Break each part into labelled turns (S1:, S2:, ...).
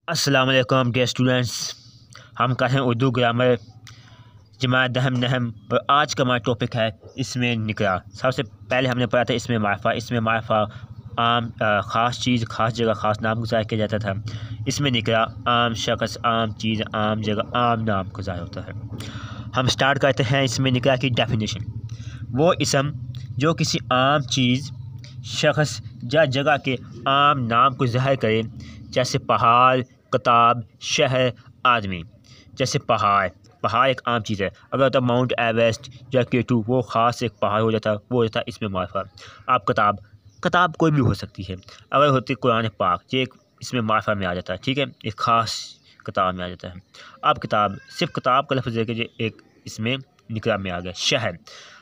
S1: अस्सलाम वालेकुम dear students, हम कर हैं उर्दू ग्रामर जमात दहम नहम। और आज का हमारा टॉपिक है इसमें निकरा। सबसे पहले हमने पढ़ा था इसमें मारफा। इसमें मारफा आम ख़ास चीज़ ख़ास जगह ख़ास नाम को ज़ाहिर किया जाता था। इसमें निकरा आम शख्स आम चीज़ आम जगह आम नाम को ज़ाहिर होता है। हम स्टार्ट करते हैं इसमें निकरा की डेफिनेशन। वो इसम जो किसी आम चीज़ शख्स या जगह के आम नाम को ज़ाहिर करे, जैसे पहाड़, किताब, शहर, आदमी। जैसे पहाड़ एक आम चीज़ है। अगर होता माउंट एवरेस्ट या केटू, वो ख़ास एक पहाड़ हो जाता, वो हो जाता इसमें मारफा। आप किताब कोई भी हो सकती है। अगर होती कुरान पाक, ये एक इसमें मारफा में आ जाता है, ठीक है, एक ख़ास किताब में आ जाता है। आप किताब, सिर्फ किताब का लफ्ज़ देखे एक इसमें निकरा में आ गया। शहर,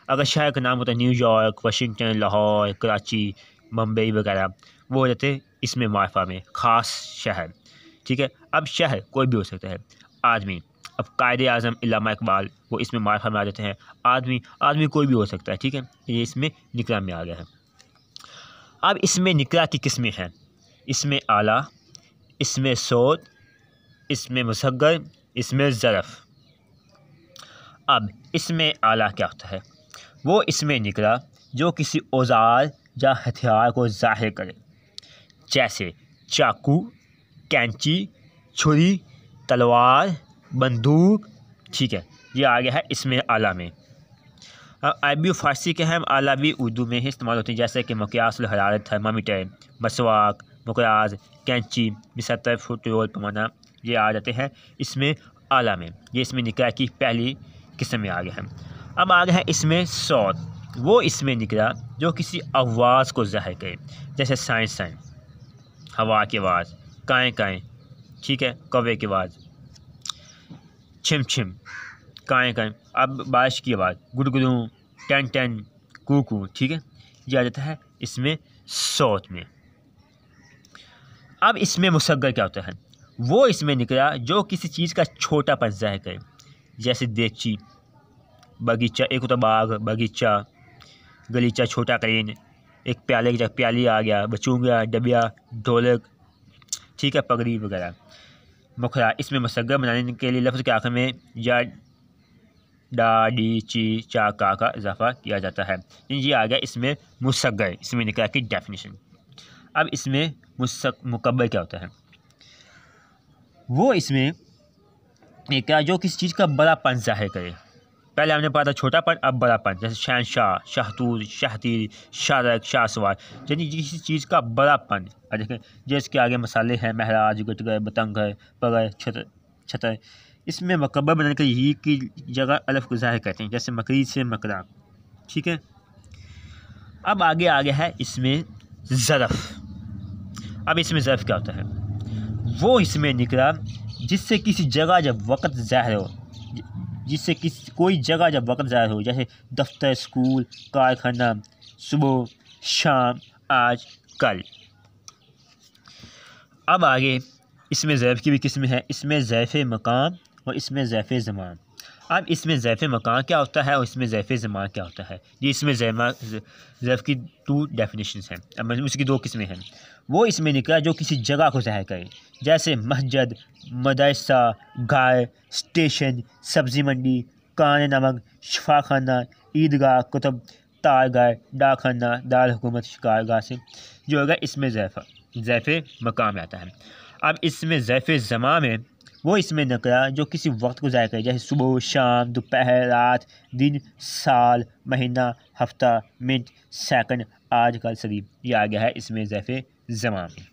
S1: अगर शहर का नाम होता है न्यूयॉर्क, वाशिंगटन, लाहौर, कराची, मुंबई वगैरह, वो हो जाते इसमें मारफा में ख़ास शहर, ठीक है। अब शहर कोई भी हो सकता है। आदमी, अब कायदे आज़म इल्लामा इकबाल, वो इसमें मारफा में आ जाते हैं। आदमी कोई भी हो सकता है, ठीक है, ये इसमें निकरा में आ गया है। अब इसमें निकरा की किस्में हैं। इसमें आला, इसमें सोत, इसमें मुसग्गर, इसमें ज़रफ़। अब इसमें आला क्या होता है? वो इसमें निकरा जो किसी औजार या हथियार को ज़ाहिर करे, जैसे चाकू, कैंची, छुरी, तलवार, बंदूक, ठीक है। ये आ गया है इसमें आला में। अरबी फ़ारसी के हम आला भी उर्दू में ही इस्तेमाल होते हैं, जैसे कि मक़यासुल हरारत, थर्मामीटर, मसवाक, मक़यास, कैंची, बिस्तर, फुटरोल, पैमाना, ये आ जाते हैं इसमें आला में। ये इसमें निकरा की पहली किस्म में आ गया है। अब आ गया है इसमें सौत। वो इसमें निकरा जो किसी आवाज़ को ज़ाहिर करे, जैसे साइंस, हवा की आवाज़, काएँ, ठीक है, कौवे की आवाज़, छिम, काएँ। अब बारिश की आवाज़, गुडगुडू, टन, कू, ठीक है, ये आ जाता है इसमें सौत में। अब इसमें मुसग्गर क्या होता है? वो इसमें निकला जो किसी चीज़ का छोटापन ज़ाहिर करे, जैसे देगची, बगीचा, एक होता बाग, बगीचा, गलीचा, छोटा करीन, एक प्याले की जगह प्याली आ गया, बचूंगा, डबिया, ढोलक, ठीक है, पगड़ी वगैरह। मुखरा, इसमें मुसग्गर बनाने के लिए लफ्ज़ के आखिर में या डा, डी, ची, चा, का इजाफा किया जाता है। ये आ गया इसमें मुसग्गर, इसमें निकला की डेफिनेशन। अब इसमें मुकब्बर क्या होता है? वो इसमें क्या जो किसी चीज़ का बड़ापन ज़ाहिर करे। पहले हमने पढ़ा था छोटापन, अब बड़ापन, जैसे शहनशाह, शाहतूत, शाहतीर, शारक, शाहसवार, यानी किसी चीज़ का बड़ापन। और देखें जैसे के आगे मसाले हैं, महराज, गटगर, बतंगर, पगर, छतर। इसमें मुकब्बर बनाने के ही की जगह अलफ को ज़ाहिर करते हैं, जैसे मकरी से मकरा, ठीक है। अब आगे आ गया है इसमें ज़रफ़। अब इसमें ज़रफ़ क्या होता है? वो इसमें निकला जिससे किसी जगह जब वक़्त ज़ाहिर हो, जिससे किसी कोई जगह जब वक़्त ज़ाहिर हो, जैसे दफ्तर, स्कूल, कारखाना, सुबह, शाम, आज, कल। अब आगे इसमें ज़रफ़ की भी किस्में हैं। इसमें ज़रफ़ मकाम और इसमें ज़रफ़ ज़मान। अब इसमें ज़रफ़ मकान क्या होता है और इसमें ज़रफ़ ज़मान क्या होता है? ये इसमें ज़रफ़ की 2 डेफिनेशंस हैं। अब उसकी 2 किस्में हैं। वो इसमें निकला जो किसी जगह को ज़ाहिर करे, जैसे मस्जिद, मदरसा, घर, स्टेशन, सब्ज़ी मंडी, कान नमक, शफाखाना, ईदगाह, कुतुब, तारगाह, डाकखाना, दार हुकूमत, शिकारगाह से जो होगा इसमें ज़रफ़ मकाम आता है। अब इसमें ज़रफ़ ज़मान में वो इसमें निकला जो किसी वक्त को ज़ाहिर करे, जैसे सुबह, शाम, दोपहर, रात, दिन, साल, महीना, हफ्ता, मिनट, सेकंड, आज, कल, सदी। ये आ गया है इसमें ज़रफ़ ज़मान में।